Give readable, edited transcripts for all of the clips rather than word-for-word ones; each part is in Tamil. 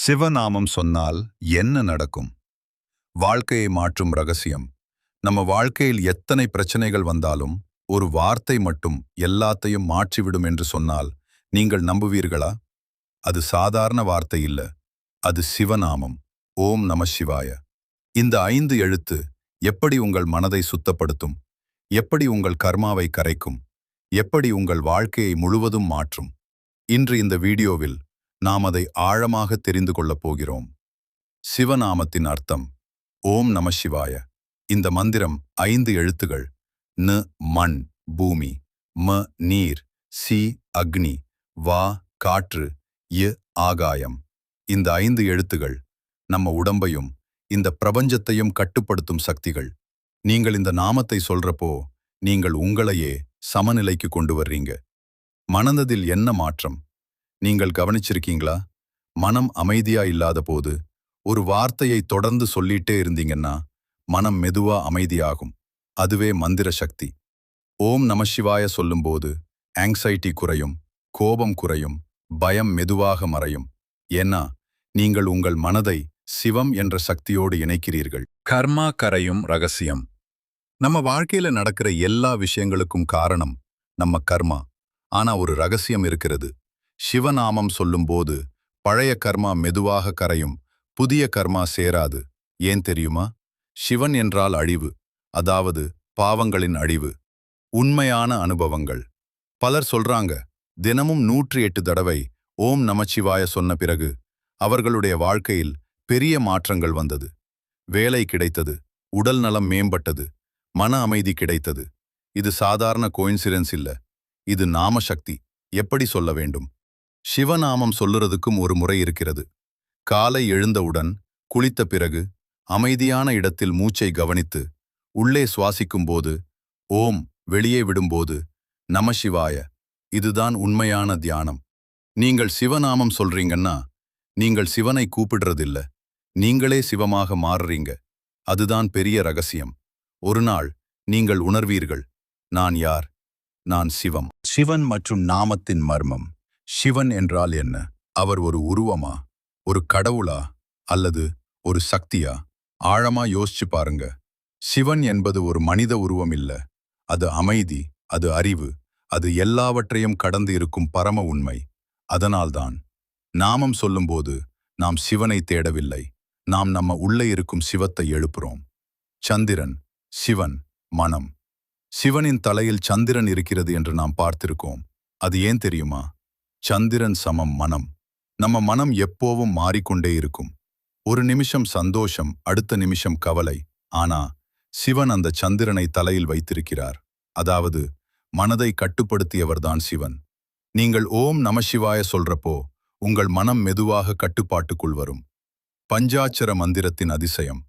சிவநாமம் சொன்னால் என்ன நடக்கும்? வாழ்க்கையை மாற்றும் ரகசியம். நம்ம வாழ்க்கையில் எத்தனை பிரச்சனைகள் வந்தாலும் ஒரு வார்த்தை மட்டும் எல்லாத்தையும் மாற்றிவிடும் என்று சொன்னால் நீங்கள் நம்புவீர்களா? அது சாதாரண வார்த்தை இல்ல. அது சிவநாமம். ஓம் நம சிவாய. இந்த 5 எழுத்து எப்படி உங்கள் மனதை சுத்தப்படுத்தும், எப்படி உங்கள் கர்மாவை கரைக்கும், எப்படி உங்கள் வாழ்க்கையை முழுவதும் மாற்றும். இன்று இந்த வீடியோவில் நாம் அதை ஆழமாக தெரிந்து கொள்ளப் போகிறோம். சிவநாமத்தின் அர்த்தம். ஓம் நம சிவாய. இந்த மந்திரம் 5 எழுத்துகள். ந மண் பூமி, ம நீர், சி அக்னி, வா காற்று, ய ஆகாயம். இந்த 5 எழுத்துகள் நம்ம உடம்பையும் இந்த பிரபஞ்சத்தையும் கட்டுப்படுத்தும் சக்திகள். நீங்கள் இந்த நாமத்தை சொல்றப்போ நீங்கள் உங்களையே சமநிலைக்கு கொண்டு வர்றீங்க. மனதில் என்ன மாற்றம் நீங்கள் கவனிச்சிருக்கீங்களா? மனம் அமைதியா இல்லாத போது ஒரு வார்த்தையை தொடர்ந்து சொல்லிட்டே இருந்தீங்கன்னா மனம் மெதுவா அமைதியாகும். அதுவே மந்திர சக்தி. ஓம் நம சிவாய சொல்லும்போது ஆங்ஸைட்டி குறையும், கோபம் குறையும், பயம் மெதுவாக மறையும். ஏன்னா நீங்கள் உங்கள் மனதை சிவம் என்ற சக்தியோடு இணைக்கிறீர்கள். கர்மா கரையும் ரகசியம். நம்ம வாழ்க்கையில நடக்கிற எல்லா விஷயங்களுக்கும் காரணம் நம்ம கர்மா. ஆனா ஒரு ரகசியம் இருக்கிறது. சிவநாமம் சொல்லும்போது பழைய கர்மா மெதுவாக கரையும், புதிய கர்மா சேராது. ஏன் தெரியுமா? சிவன் என்றால் அழிவு, அதாவது பாவங்களின் அழிவு. உண்மையான அனுபவங்கள். பலர் சொல்றாங்க, தினமும் 108 தடவை ஓம் நமச்சிவாய சொன்ன பிறகு அவர்களுடைய வாழ்க்கையில் பெரிய மாற்றங்கள் வந்தது. வேலை கிடைத்தது, உடல் நலம் மேம்பட்டது, மன அமைதி கிடைத்தது. இது சாதாரண கோயின்சிடென்ஸ் இல்ல. இது நாம சக்தி. எப்படி சொல்ல வேண்டும்? சிவநாமம் சொல்லுறதுக்கும் ஒரு முறை இருக்கிறது. காலை எழுந்தவுடன், குளித்த பிறகு, அமைதியான இடத்தில் மூச்சை கவனித்து, உள்ளே சுவாசிக்கும்போது, ஓம் வெளியே விடும்போது, நம சிவாய. இதுதான் உண்மையான தியானம். நீங்கள் சிவநாமம் சொல்றீங்கன்னா, நீங்கள் சிவனை கூப்பிடுறதில்ல. நீங்களே சிவமாக மாறுறீங்க. அதுதான் பெரிய ரகசியம். ஒரு நாள் நீங்கள் உணர்வீர்கள், நான் யார்? நான் சிவம். சிவன் மற்றும் நாமத்தின் மர்மம். சிவன் என்றால் என்ன? அவர் ஒரு உருவமா, ஒரு கடவுளா, அல்லது ஒரு சக்தியா? ஆழமா யோசிச்சு பாருங்க. சிவன் என்பது ஒரு மனித உருவம் இல்ல. அது அமைதி, அது அறிவு, அது எல்லாவற்றையும் கடந்து இருக்கும் பரம உண்மை. அதனால்தான் நாமம் சொல்லும்போது நாம் சிவனை தேடவில்லை. நாம் நம்ம உள்ளே இருக்கும் சிவத்தை எழுப்புறோம். சந்திரன், சிவன், மனம். சிவனின் தலையில் சந்திரன் இருக்கிறது என்று நாம் பார்த்திருக்கோம். அது ஏன் தெரியுமா? சந்திரன் சமம் மனம். நம்ம மனம் எப்போவும் மாறிக்கொண்டே இருக்கும். ஒரு நிமிஷம் சந்தோஷம், அடுத்த நிமிஷம் கவலை. ஆனா சிவன் அந்த சந்திரனை தலையில் வைத்திருக்கிறார். அதாவது மனதை கட்டுப்படுத்தியவர்தான் சிவன். நீங்கள் ஓம் நமசிவாய சொல்றப்போ உங்கள் மனம் மெதுவாக கட்டுப்பாட்டுக்குள் வரும். பஞ்சாட்சர மந்திரத்தின் அதிசயம்.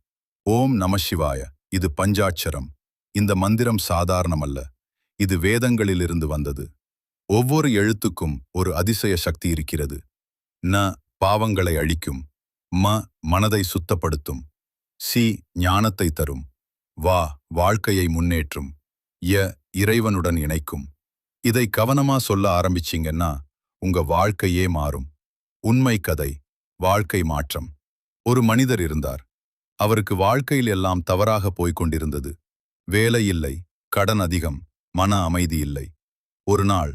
ஓம் நமசிவாய. இது பஞ்சாட்சரம். இந்த மந்திரம் சாதாரணமல்ல. இது வேதங்களிலிருந்து வந்தது. ஒவ்வொரு எழுத்துக்கும் ஒரு அதிசய சக்தி இருக்கிறது. ந பாவங்களை அழிக்கும், ம மனதை சுத்தப்படுத்தும், சி ஞானத்தை தரும், வா வாழ்க்கையை முன்னேற்றும், ய இறைவனுடன் இணைக்கும். இதை கவனமா சொல்ல ஆரம்பிச்சீங்கன்னா உங்க வாழ்க்கையே மாறும். உண்மை கதை. வாழ்க்கை மாற்றம். ஒரு மனிதர் இருந்தார். அவருக்கு வாழ்க்கையில் எல்லாம் தவறாக போய்க் கொண்டிருந்தது. வேலை இல்லை, கடன் அதிகம், மன அமைதி இல்லை. ஒரு நாள்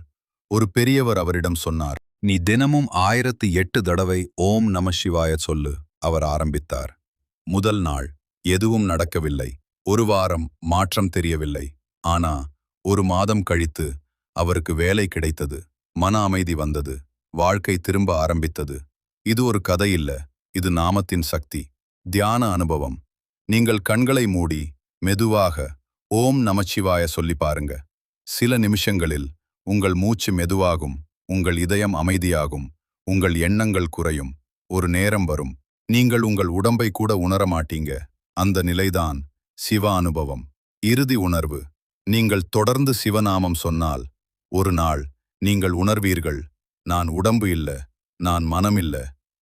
ஒரு பெரியவர் அவரிடம் சொன்னார், நீ தினமும் 1008 தடவை ஓம் நம சிவாய சொல்லு. அவர் ஆரம்பித்தார். முதல் நாள் எதுவும் நடக்கவில்லை. ஒரு வாரம் மாற்றம் தெரியவில்லை. ஆனா 1 மாதம் கழித்து அவருக்கு வேலை கிடைத்தது, மன அமைதி வந்தது, வாழ்க்கை திரும்ப ஆரம்பித்தது. இது ஒரு கதை இல்ல, இது நாமத்தின் சக்தி. தியான அனுபவம். நீங்கள் கண்களை மூடி மெதுவாக ஓம் நமச்சிவாய சொல்லி பாருங்க. சில நிமிஷங்களில் உங்கள் மூச்சு மெதுவாகும், உங்கள் இதயம் அமைதியாகும், உங்கள் எண்ணங்கள் குறையும். ஒரு நேரம் வரும், நீங்கள் உங்கள் உடம்பை கூட உணர மாட்டீங்க. அந்த நிலைதான் சிவ அனுபவம். இறுதி உணர்வு. நீங்கள் தொடர்ந்து சிவநாமம் சொன்னால் ஒரு நாள் நீங்கள் உணர்வீர்கள், நான் உடம்பு இல்ல, நான் மனம் இல்ல,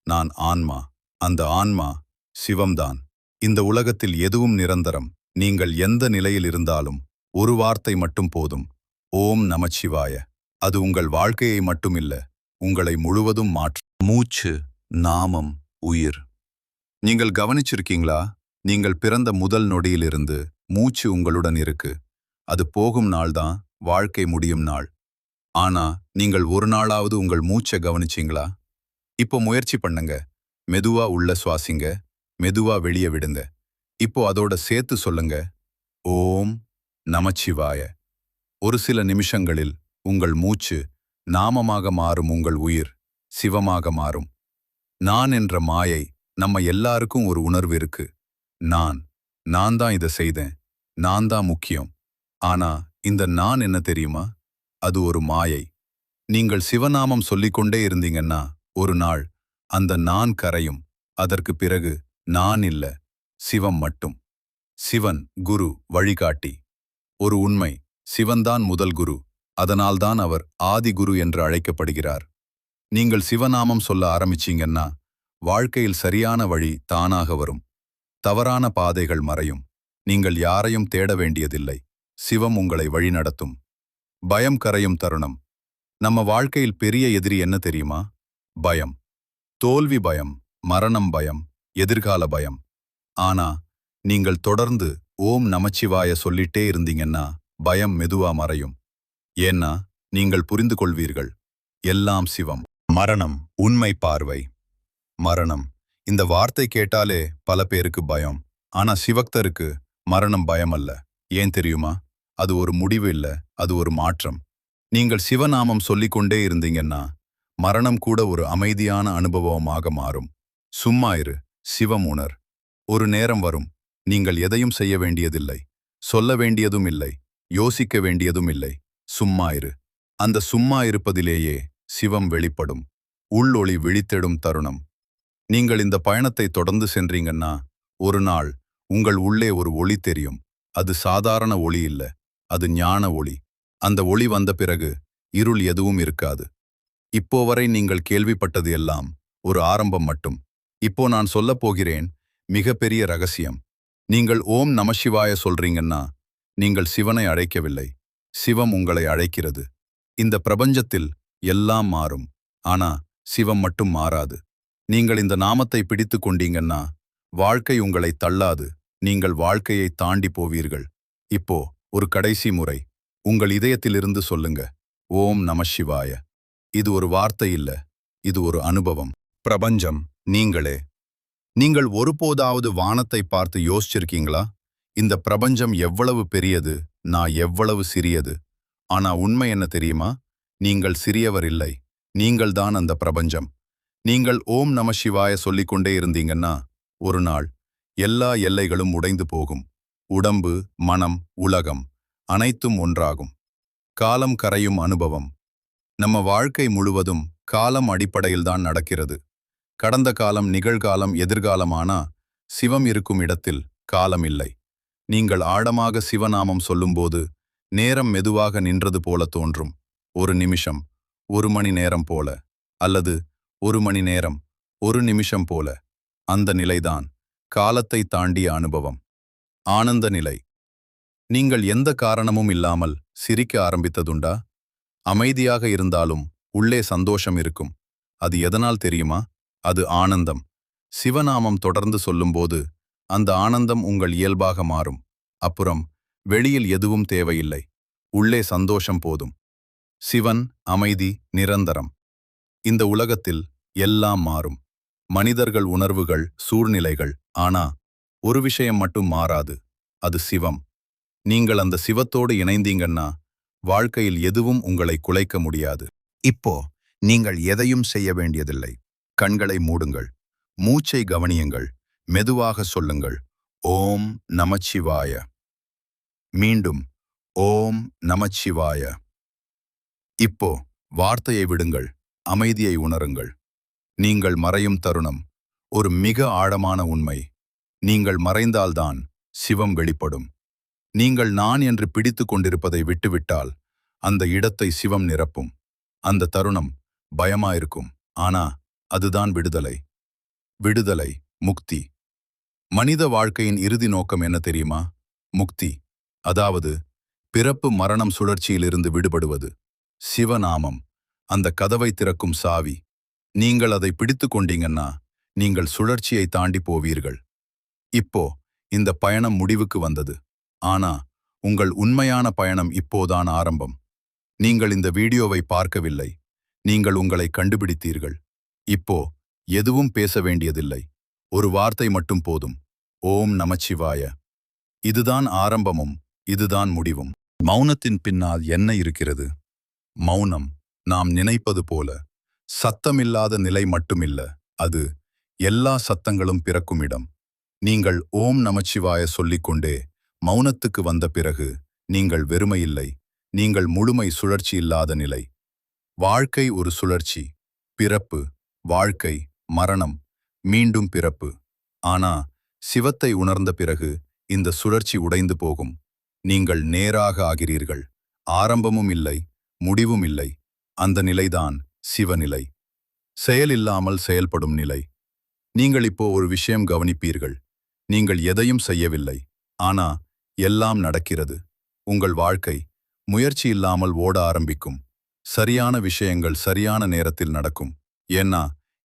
நான் ஆன்மா. அந்த ஆன்மா சிவம்தான். இந்த உலகத்தில் எதுவும் நிரந்தரம். நீங்கள் எந்த நிலையில் இருந்தாலும் ஒரு வார்த்தை மட்டும் போதும். ஓம் நமச்சிவாய. அது உங்கள் வாழ்க்கையை மட்டுமில்ல, உங்களை முழுவதும் மாற்றும். மூச்சு, நாமம், உயிர். நீங்கள் கவனிச்சிருக்கீங்களா? நீங்கள் பிறந்த முதல் நொடியிலிருந்து மூச்சு உங்களுடன் இருக்கு. அது போகும் நாள்தான் வாழ்க்கை முடியும் நாள். ஆனா நீங்கள் ஒரு நாளாவது உங்கள் மூச்சை கவனிச்சீங்களா? இப்போ முயற்சி பண்ணுங்க. மெதுவா உள்ள சுவாசிங்க, மெதுவா வெளியே விடுங்க. இப்போ அதோட சேர்த்து சொல்லுங்க, ஓம் நமச்சிவாய. ஒரு சில நிமிஷங்களில் உங்கள் மூச்சு நாமமாக மாறும், உங்கள் உயிர் சிவமாக மாறும். நான் என்ற மாயை, நம்ம எல்லாருக்கும் ஒரு உணர்வு இருக்கு. நான் நான் தான் இதை செய்தேன், நான் தான் முக்கியம். ஆனா இந்த நான் என்ன தெரியுமா? அது ஒரு மாயை. நீங்கள் சிவநாமம் சொல்லிக்கொண்டே இருந்தீங்கன்னா ஒரு நாள் அந்த நான் கரையும். அதற்கு பிறகு நான் இல்ல, சிவம் மட்டும். சிவன் குரு, வழிகாட்டி. ஒரு உண்மை, சிவன்தான் முதல் குரு. அதனால்தான் அவர் ஆதி குரு என்று அழைக்கப்படுகிறார். நீங்கள் சிவநாமம் சொல்ல ஆரம்பிச்சீங்கன்னா வாழ்க்கையில் சரியான வழி தானாக வரும். தவறான பாதைகள் மறையும். நீங்கள் யாரையும் தேட வேண்டியதில்லை. சிவம் உங்களை வழிநடத்தும். பயம் கரையும் தருணம். நம்ம வாழ்க்கையில் பெரிய எதிரி என்ன தெரியுமா? பயம். தோல்வி பயம், மரணம் பயம், எதிர்கால பயம். ஆனா நீங்கள் தொடர்ந்து ஓம் நமச்சிவாய சொல்லிட்டே இருந்தீங்கன்னா பயம் மெதுவா மறையும். ஏன்னா நீங்கள் புரிந்து கொள்வீர்கள், எல்லாம் சிவம். மரணம் உண்மை பார்வை. மரணம், இந்த வார்த்தை கேட்டாலே பல பேருக்கு பயம். ஆனா சிவக்தருக்கு மரணம் பயம் அல்ல. ஏன் தெரியுமா? அது ஒரு முடிவு இல்ல, அது ஒரு மாற்றம். நீங்கள் சிவநாமம் சொல்லிக்கொண்டே இருந்தீங்கன்னா மரணம் கூட ஒரு அமைதியான அனுபவமாக மாறும். சும்மா இரு, சிவம் உணர். ஒரு நேரம் வரும், நீங்கள் எதையும் செய்ய வேண்டியதில்லை, சொல்ல வேண்டியதும் இல்லை, யோசிக்க வேண்டியதும் இல்லை. சும்மா இரு. அந்த சும்மா இருப்பதிலேயே சிவம் வெளிப்படும். உள்ளொளி விழித்தெடும் தருணம். நீங்கள் இந்த பயணத்தை தொடர்ந்து சென்றீங்கன்னா ஒரு நாள் உங்கள் உள்ளே ஒரு ஒளி தெரியும். அது சாதாரண ஒளி இல்ல, அது ஞான ஒளி. அந்த ஒளி வந்த பிறகு இருள் எதுவும் இருக்காது. இப்போ வரை நீங்கள் கேள்விப்பட்டது எல்லாம் ஒரு ஆரம்பம் மட்டும். இப்போ நான் சொல்லப் போகிறேன் மிகப்பெரிய ரகசியம். நீங்கள் ஓம் நமசிவாய சொல்றீங்கன்னா நீங்கள் சிவனை அழைக்கவில்லை, சிவம் உங்களை அழைக்கிறது. இந்த பிரபஞ்சத்தில் எல்லாம் மாறும், ஆனா சிவம் மட்டும் மாறாது. நீங்கள் இந்த நாமத்தை பிடித்து கொண்டீங்கன்னா வாழ்க்கை உங்களை தள்ளாது, நீங்கள் வாழ்க்கையை தாண்டி போவீர்கள். இப்போ ஒரு கடைசி முறை உங்கள் இதயத்திலிருந்து சொல்லுங்க, ஓம் நமசிவாய. இது ஒரு வார்த்தை இல்ல, இது ஒரு அனுபவம். பிரபஞ்சம் நீங்களே. நீங்கள் ஒருபோதாவது வானத்தை பார்த்து யோசிச்சிருக்கீங்களா? இந்த பிரபஞ்சம் எவ்வளவு பெரியது, நான் எவ்வளவு சிறியது. ஆனா உண்மை என்ன தெரியுமா? நீங்கள் சிறியவர் இல்லை, நீங்கள்தான் அந்த பிரபஞ்சம். நீங்கள் ஓம் நமசிவாய சொல்லிக்கொண்டே இருந்தீங்கன்னா ஒரு நாள் எல்லா எல்லைகளும் உடைந்து போகும். உடம்பு, மனம், உலகம் அனைத்தும் ஒன்றாகும். காலம் கரையும் அனுபவம். நம்ம வாழ்க்கை முழுவதும் காலம் அடிப்படையில்தான் நடக்கிறது. கடந்த காலம், நிகழ்காலம், எதிர்காலம். ஆனா சிவம் இருக்கும் இடத்தில் காலம் இல்லை. நீங்கள் ஆழமாக சிவநாமம் சொல்லும்போது நேரம் மெதுவாக நின்றது போல தோன்றும். ஒரு நிமிஷம், ஒரு மணி நேரம் போல. அல்லது ஒரு மணி நேரம், ஒரு நிமிஷம் போல. அந்த நிலைதான் காலத்தை தாண்டிய அனுபவம். ஆனந்த நிலை. நீங்கள் எந்த காரணமும் இல்லாமல் சிரிக்க ஆரம்பித்ததுண்டா? அமைதியாக இருந்தாலும் உள்ளே சந்தோஷம் இருக்கும். அது எதனால் தெரியுமா? அது ஆனந்தம். சிவநாமம் தொடர்ந்து சொல்லும்போது அந்த ஆனந்தம் உங்கள் இயல்பாக மாறும். அப்புறம் வெளியில் எதுவும் தேவையில்லை, உள்ளே சந்தோஷம் போதும். சிவன், அமைதி, நிரந்தரம். இந்த உலகத்தில் எல்லாம் மாறும். மனிதர்கள், உணர்வுகள், சூழ்நிலைகள். ஆனா ஒரு விஷயம் மட்டும் மாறாது, அது சிவம். நீங்கள் அந்த சிவத்தோடு இணைந்தீங்கன்னா வாழ்க்கையில் எதுவும் உங்களை குலைக்க முடியாது. இப்போ நீங்கள் எதையும் செய்ய வேண்டியதில்லை. கண்களை மூடுங்கள், மூச்சை கவனியுங்கள், மெதுவாக சொல்லுங்கள், ஓம் நமச்சிவாய. மீண்டும் ஓம் நமச்சிவாய. இப்போ வார்த்தையை விடுங்கள், அமைதியை உணருங்கள். நீங்கள் மறையும் தருணம். ஒரு மிக ஆழமான உண்மை. நீங்கள் மறைந்தால்தான் சிவம் வெளிப்படும். நீங்கள் நான் என்று பிடித்து கொண்டிருப்பதை விட்டுவிட்டால் அந்த இடத்தை சிவம் நிரப்பும். அந்த தருணம் பயமாயிருக்கும், ஆனா அதுதான் விடுதலை. விடுதலை, முக்தி. மனித வாழ்க்கையின் இறுதி நோக்கம் என்ன தெரியுமா? முக்தி. அதாவது பிறப்பு மரணம் சுழற்சியிலிருந்து விடுபடுவது. சிவநாமம் அந்த கதவை திறக்கும் சாவி. நீங்கள் அதை பிடித்து கொண்டீங்கன்னா நீங்கள் சுழற்சியை தாண்டி போவீர்கள். இப்போ இந்த பயணம் முடிவுக்கு வந்தது. ஆனா உங்கள் உண்மையான பயணம் இப்போதான் ஆரம்பம். நீங்கள் இந்த வீடியோவை பார்க்கவில்லை. நீங்கள் உங்களை கண்டுபிடித்தீர்கள். இப்போ எதுவும் பேச வேண்டியதில்லை. ஒரு வார்த்தை மட்டும் போதும். ஓம் நமச்சிவாய. இதுதான் ஆரம்பமும் இதுதான் முடிவும். மௌனத்தின் பின்னால் என்ன இருக்கிறது? மௌனம் நாம் நினைப்பது போல சத்தமில்லாத நிலை மட்டுமில்ல. அது எல்லா சத்தங்களும் பிறக்கும் இடம். நீங்கள் ஓம் நமச்சிவாய சொல்லிக்கொண்டே மௌனத்துக்கு வந்த பிறகு நீங்கள் வெறுமையில்லை. நீங்கள் முழுமை சுழற்சி இல்லாத நிலை. வாழ்க்கை ஒரு சுழற்சி. பிறப்பு, வாழ்க்கை, மரணம், மீண்டும் பிறப்பு. ஆனா சிவத்தை உணர்ந்த பிறகு இந்த சுழற்சி உடைந்து போகும். நீங்கள் நேராக ஆகிறீர்கள். ஆரம்பமும் இல்லை, முடிவும் இல்லை. அந்த நிலைதான் சிவநிலை. செயலில்லாமல் செயல்படும் நிலை. நீங்கள் இப்போ ஒரு விஷயம் கவனிப்பீர்கள். நீங்கள் எதையும் செய்யவில்லை. ஆனா எல்லாம் நடக்கிறது. உங்கள் வாழ்க்கை முயற்சி இல்லாமல் ஓட ஆரம்பிக்கும். சரியான விஷயங்கள் சரியான நேரத்தில் நடக்கும். ஏன்னா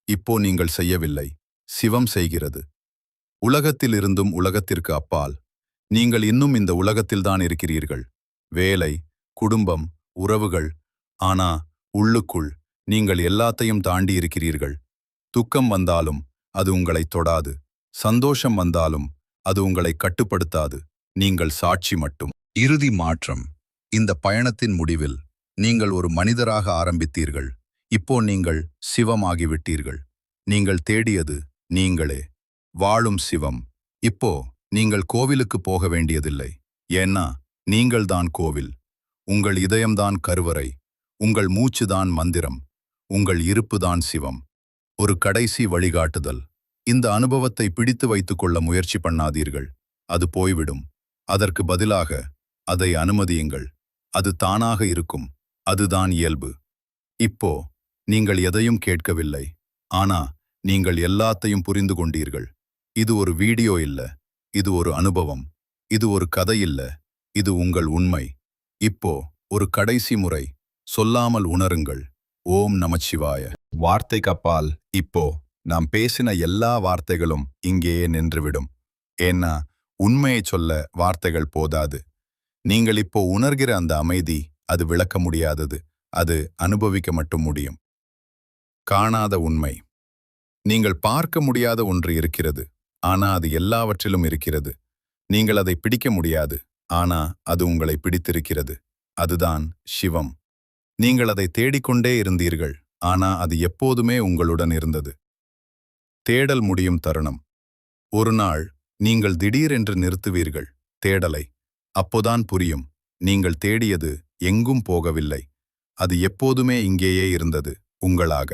இப்போ நீங்கள் செய்யவில்லை, சிவம் செய்கிறது. உலகத்தில் இருந்தும் உலகத்திற்கு அப்பால் நீங்கள் இன்னும் இந்த உலகத்தில்தான் இருக்கிறீர்கள். வேலை, குடும்பம், உறவுகள். ஆனா உள்ளுக்குள் நீங்கள் எல்லாத்தையும் தாண்டி இருக்கிறீர்கள். துக்கம் வந்தாலும் அது உங்களை தொடாது. சந்தோஷம் வந்தாலும் அது உங்களை கட்டுப்படுத்தாது. நீங்கள் சாட்சி மட்டும். இறுதி மாற்றம். இந்த பயணத்தின் முடிவில் நீங்கள் ஒரு மனிதராக ஆரம்பித்தீர்கள். இப்போ நீங்கள் சிவமாகிவிட்டீர்கள். நீங்கள் தேடியது நீங்களே. வாழும் சிவம். இப்போ நீங்கள் கோவிலுக்கு போக வேண்டியதில்லை. ஏன்னா நீங்கள்தான் கோவில். உங்கள் இதயம்தான் கருவறை. உங்கள் மூச்சுதான் மந்திரம். உங்கள் இருப்புதான் சிவம். ஒரு கடைசி வழிகாட்டுதல். இந்த அனுபவத்தை பிடித்து வைத்துக் கொள்ள முயற்சி பண்ணாதீர்கள். அது போய்விடும். அதற்கு பதிலாக அதை அனுமதியுங்கள். அது தானாக இருக்கும். அதுதான் இயல்பு. இப்போ நீங்கள் எதையும் கேட்கவில்லை. ஆனா நீங்கள் எல்லாத்தையும் புரிந்து கொண்டீர்கள். இது ஒரு வீடியோ இல்ல. இது ஒரு அனுபவம். இது ஒரு கதை இல்ல. இது உங்கள் உண்மை. இப்போ ஒரு கடைசி முறை சொல்லாமல் உணருங்கள். ஓம் நமச்சிவாய. வார்த்தைக்கு அப்பால் இப்போ நாம் பேசின எல்லா வார்த்தைகளும் இங்கேயே நின்றுவிடும். ஏன்னா உண்மையை சொல்ல வார்த்தைகள் போதாது. நீங்கள் இப்போ உணர்கிற அந்த அமைதி அது விளக்க முடியாதது. அது அனுபவிக்க மட்டும் முடியும். காணாத உண்மை. நீங்கள் பார்க்க முடியாத ஒன்று இருக்கிறது. ஆனா அது எல்லாவற்றிலும் இருக்கிறது. நீங்கள் அதை பிடிக்க முடியாது. ஆனா அது உங்களை பிடித்திருக்கிறது. அதுதான் சிவம். நீங்கள் அதை தேடிக்கொண்டே இருந்தீர்கள். ஆனா அது எப்போதுமே உங்களுடன் இருந்தது. தேடல் முடியும் தருணம். ஒரு நாள் நீங்கள் திடீரென்று நிறுத்துவீர்கள் தேடலை. அப்போதான் புரியும். நீங்கள் தேடியது எங்கும் போகவில்லை. அது எப்போதுமே இங்கேயே இருந்தது, உங்களாக.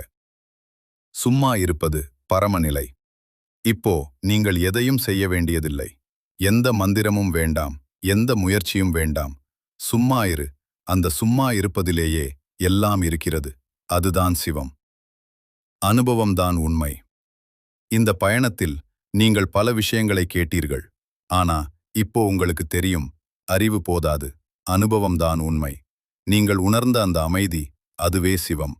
சும்மா இருப்பது பரமநிலை. இப்போ நீங்கள் எதையும் செய்ய வேண்டியதில்லை. எந்த மந்திரமும் வேண்டாம். எந்த முயற்சியும் வேண்டாம். சும்மா இரு. அந்த சும்மா இருப்பதிலேயே எல்லாம் இருக்கிறது. அதுதான் சிவம். அனுபவம்தான் உண்மை. இந்த பயணத்தில் நீங்கள் பல விஷயங்களை கேட்டீர்கள். ஆனா இப்போ உங்களுக்கு தெரியும், அறிவு போதாது. அனுபவம்தான் உண்மை. நீங்கள் உணர்ந்த அந்த அமைதி, அதுவே சிவம்.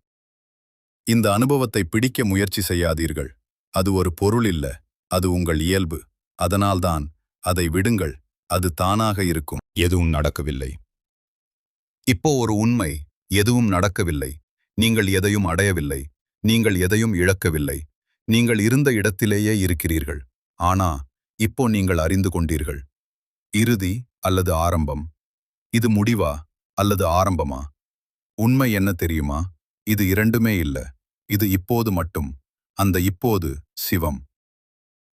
இந்த அனுபவத்தை பிடிக்க முயற்சி செய்யாதீர்கள். அது ஒரு பொருள் இல்ல. அது உங்கள் இயல்பு. அதனால்தான் அதை விடுங்கள். அது தானாக இருக்கும். எதுவும் நடக்கவில்லை. இப்போ ஒரு உண்மை. எதுவும் நடக்கவில்லை. நீங்கள் எதையும் அடையவில்லை. நீங்கள் எதையும் இழக்கவில்லை. நீங்கள் இருந்த இடத்திலேயே இருக்கிறீர்கள். ஆனா இப்போ நீங்கள் அறிந்து கொண்டீர்கள். இறுதி அல்லது ஆரம்பம்? இது முடிவா அல்லது ஆரம்பமா? உண்மை என்ன தெரியுமா? இது இரண்டுமே இல்ல. இது இப்போது மட்டும். அந்த இப்போது சிவம்.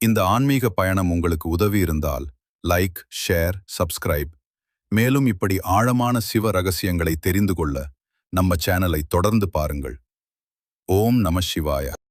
இந்த ஆன்மீக பயணம் உங்களுக்கு உதவி இருந்தால் லைக், ஷேர், சப்ஸ்கிரைப். மேலும் இப்படி ஆழமான சிவ ரகசியங்களை தெரிந்து கொள்ள நம்ம சேனலை தொடர்ந்து பாருங்கள். ஓம் நம சிவாய.